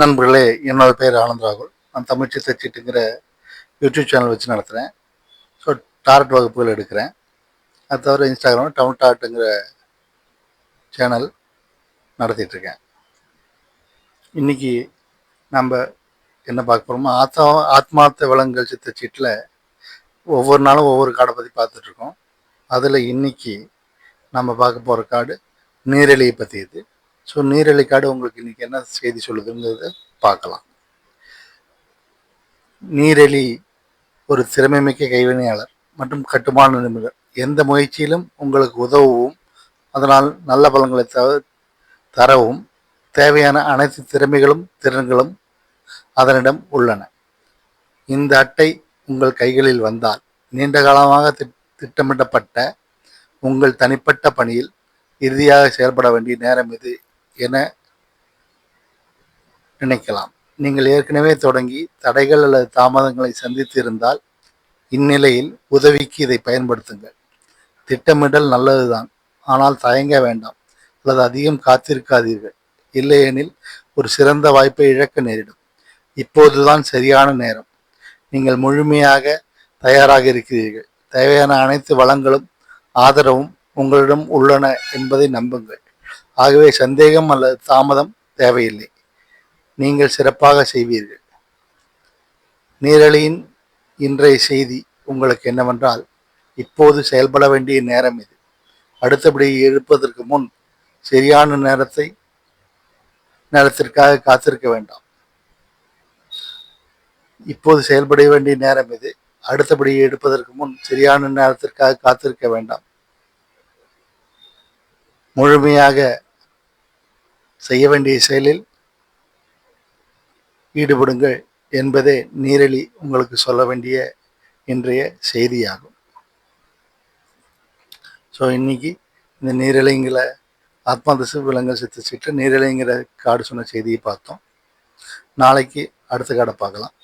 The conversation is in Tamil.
நண்பர்களே, என்னோட பேர் ஆனந்த் ராகுல். நான் தமிழ் சித்தச்சிட்டுங்கிற யூடியூப் சேனல் வச்சு நடத்துகிறேன். ஸோ டாரட் வகுப்புகள் எடுக்கிறேன். அது தவிர இன்ஸ்டாகிராமில் டவுன் டாட்டுங்கிற சேனல் நடத்திட்டுருக்கேன். இன்றைக்கி நம்ம என்ன பார்க்க போகிறோமோ, ஆத்மார்த்த விலங்குகள் சித்தச்சீட்டில் ஒவ்வொரு நாளும் ஒவ்வொரு காடை பற்றி பார்த்துட்ருக்கோம். அதில் இன்றைக்கி நம்ம பார்க்க போகிற காடு நீரிழியை பற்றியது. ஸோ நீரிழை காடு உங்களுக்கு இன்றைக்கி என்ன செய்தி சொல்லுதுங்கிறத பார்க்கலாம். நீரெலி ஒரு திறமைமிக்க கைவினையாளர் மற்றும் கட்டுமான நிபுணர். எந்த முயற்சியிலும் உங்களுக்கு உதவவும் அதனால் நல்ல பலன்களை தரவும் தேவையான அனைத்து திறமைகளும் திறன்களும் அதனிடம் உள்ளன. இந்த அட்டை உங்கள் கைகளில் வந்தால் நீண்ட காலமாக திட்டமிடப்பட்ட உங்கள் தனிப்பட்ட பணியில் இறுதியாக செயல்பட வேண்டிய நேரம் இது என நினைக்கலாம். நீங்கள் ஏற்கனவே தொடங்கி தடைகள் அல்லது தாமதங்களை சந்தித்து இருந்தால் இந்நிலையில் உதவிக்கு இதை பயன்படுத்துங்கள். திட்டமிடல் நல்லதுதான், ஆனால் தயங்க வேண்டாம் அல்லது அதிகம் காத்திருக்காதீர்கள். இல்லையெனில் ஒரு சிறந்த வாய்ப்பை இழக்க நேரிடும். இப்போதுதான் சரியான நேரம். நீங்கள் முழுமையாக தயாராக இருக்கிறீர்கள். தேவையான அனைத்து வளங்களும் ஆதரவும் உங்களிடம் உள்ளன என்பதை நம்புங்கள். ஆகவே சந்தேகம் அல்லது தாமதம் தேவையில்லை. நீங்கள் சிறப்பாக செய்வீர்கள். நீரழியின் இன்றைய செய்தி உங்களுக்கு என்னவென்றால், இப்போது செயல்பட வேண்டிய நேரம் இது. அடுத்தபடி எடுப்பதற்கு முன் சரியான நேரத்திற்காக காத்திருக்க வேண்டாம். இப்போது செயல்பட வேண்டிய நேரம் இது. அடுத்தபடி எடுப்பதற்கு முன் சரியான நேரத்திற்காக காத்திருக்க வேண்டாம். முழுமையாக செய்ய வேண்டிய செயலில் ஈடுபடுங்கள் என்பதே நீரிழி உங்களுக்கு சொல்ல வேண்டிய இன்றைய செய்தியாகும். ஸோ இன்னைக்கு இந்த நீரிழைங்கிற ஆத்மார்த்த விலங்குகள் சித்தச்சீட்டு நீரிழைங்கிற காடு சொன்ன செய்தியை பார்த்தோம். நாளைக்கு அடுத்த காடை பார்க்கலாம்.